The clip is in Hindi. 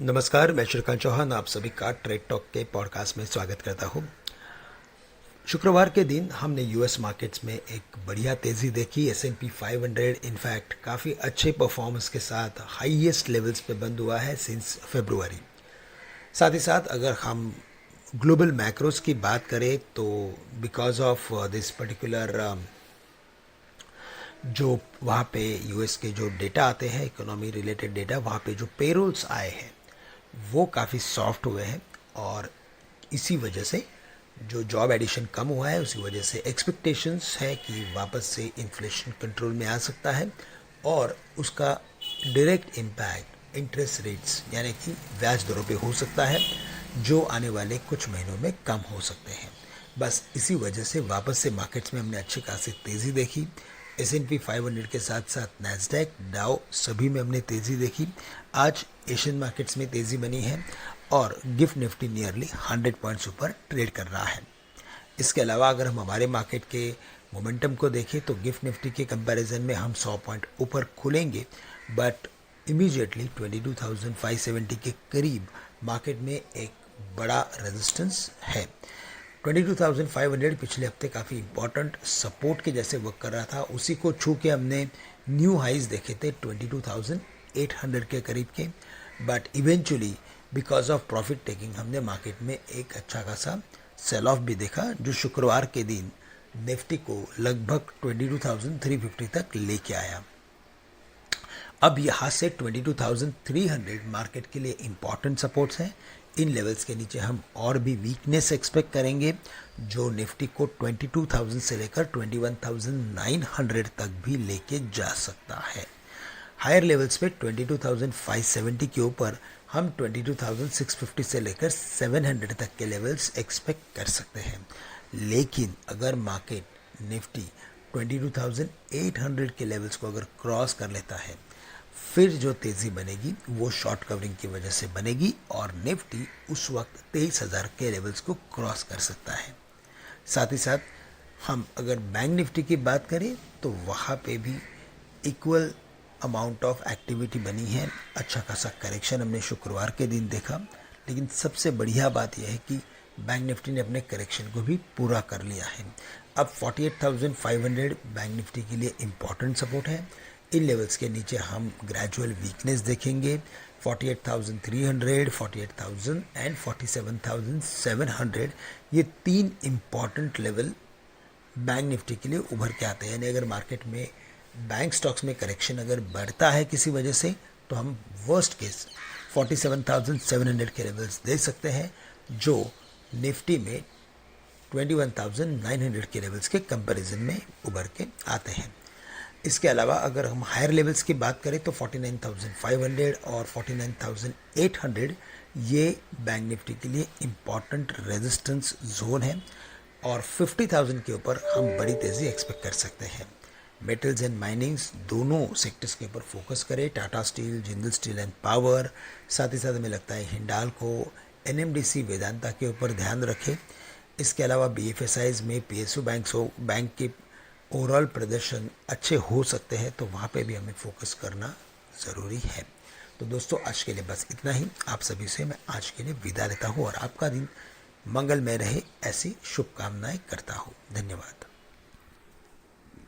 नमस्कार, मैं श्रीकांत चौहान आप सभी का ट्रेड टॉक के पॉडकास्ट में स्वागत करता हूं। शुक्रवार के दिन हमने यूएस मार्केट्स में एक बढ़िया तेज़ी देखी। S&P 500 इनफैक्ट काफ़ी अच्छे परफॉर्मेंस के साथ हाईएस्ट लेवल्स पे बंद हुआ है सिंस फरवरी। साथ ही साथ अगर हम ग्लोबल मैक्रोस की बात करें तो बिकॉज ऑफ दिस पर्टिकुलर जो वहाँ पे यूएस के जो डेटा आते हैं इकोनॉमी रिलेटेड डेटा, वहाँ पे जो पेरोल्स आए हैं वो काफ़ी सॉफ्ट हुए हैं और इसी वजह से जो जॉब एडिशन कम हुआ है उसी वजह से एक्सपेक्टेशंस है कि वापस से इन्फ्लेशन कंट्रोल में आ सकता है और उसका डायरेक्ट इम्पैक्ट इंटरेस्ट रेट्स यानी कि ब्याज दरों पे हो सकता है जो आने वाले कुछ महीनों में कम हो सकते हैं। बस इसी वजह से वापस से मार्केट्स में हमने अच्छी खासी तेज़ी देखी। S&P 500 के साथ साथ नैस्डैक, डाउ सभी में हमने तेज़ी देखी। आज एशियन मार्केट्स में तेज़ी बनी है और गिफ्ट निफ्टी नियरली 100 पॉइंट्स ऊपर ट्रेड कर रहा है। इसके अलावा अगर हम हमारे मार्केट के मोमेंटम को देखें तो गिफ्ट निफ्टी के कंपैरिजन में हम 100 पॉइंट ऊपर खुलेंगे, बट इमीडिएटली 22,570 के करीब मार्केट में एक बड़ा रेजिस्टेंस है। 22,500 पिछले हफ्ते काफ़ी इंपॉर्टेंट सपोर्ट के जैसे वर्क कर रहा था, उसी को छू के हमने न्यू हाइज देखे थे 22,800 के करीब के, but eventually because of profit taking हमने मार्केट में एक अच्छा खासा सेल ऑफ भी देखा जो शुक्रवार के दिन निफ्टी को लगभग 22,350 तक लेके आया। अब यहाँ से 22,300 मार्केट के लिए इम्पॉर्टेंट सपोर्ट्स हैं। इन लेवल्स के नीचे हम और भी वीकनेस एक्सपेक्ट करेंगे जो निफ्टी को 22,000 से लेकर 21,900 तक भी लेके जा सकता है। हायर लेवल्स पे 22,570 के ऊपर हम 22,650 से लेकर 700 तक के लेवल्स एक्सपेक्ट कर सकते हैं। लेकिन अगर मार्केट निफ्टी 22,800 के लेवल्स को अगर क्रॉस कर लेता है फिर जो तेज़ी बनेगी वो शॉर्ट कवरिंग की वजह से बनेगी और निफ्टी उस वक्त 23,000 के लेवल्स को क्रॉस कर सकता है। साथ ही साथ हम अगर बैंक निफ्टी की बात करें तो वहाँ पे भी इक्वल अमाउंट ऑफ एक्टिविटी बनी है। अच्छा खासा करेक्शन हमने शुक्रवार के दिन देखा, लेकिन सबसे बढ़िया बात यह है कि बैंक निफ्टी ने अपने करेक्शन को भी पूरा कर लिया है। अब 48,500 बैंक निफ्टी के लिए इम्पॉर्टेंट सपोर्ट है। इन लेवल्स के नीचे हम ग्रेजुअल वीकनेस देखेंगे। 48,300, 48,000 एंड 47,700 ये तीन इम्पॉर्टेंट लेवल बैंक निफ्टी के लिए उभर के आते हैं। यानी अगर मार्केट में बैंक स्टॉक्स में करेक्शन अगर बढ़ता है किसी वजह से तो हम वर्स्ट केस 47,700 के लेवल्स देख सकते हैं जो निफ्टी में 21,900 के लेवल्स के कंपैरिजन में उभर के आते हैं। इसके अलावा अगर हम हायर लेवल्स की बात करें तो 49,500 और 49,800 ये बैंक निफ्टी के लिए इम्पॉर्टेंट रेजिस्टेंस जोन है और 50,000 के ऊपर हम बड़ी तेज़ी एक्सपेक्ट कर सकते हैं। मेटल्स एंड माइनिंग्स दोनों सेक्टर्स के ऊपर फोकस करें। Tata steel, Jindal steel and power, साथ ही साथ हमें लगता है हिंडाल्को, NMDC, वेदांता के ऊपर ध्यान रखें। इसके अलावा BFSIs में PSU बैंक के ओवरऑल प्रदर्शन अच्छे हो सकते हैं तो वहाँ पे भी हमें फोकस करना ज़रूरी है। तो दोस्तों आज के लिए बस इतना ही। आप सभी से मैं आज के लिए विदा लेता हूँ और आपका दिन मंगलमय रहे ऐसी शुभकामनाएं करता हूँ। धन्यवाद।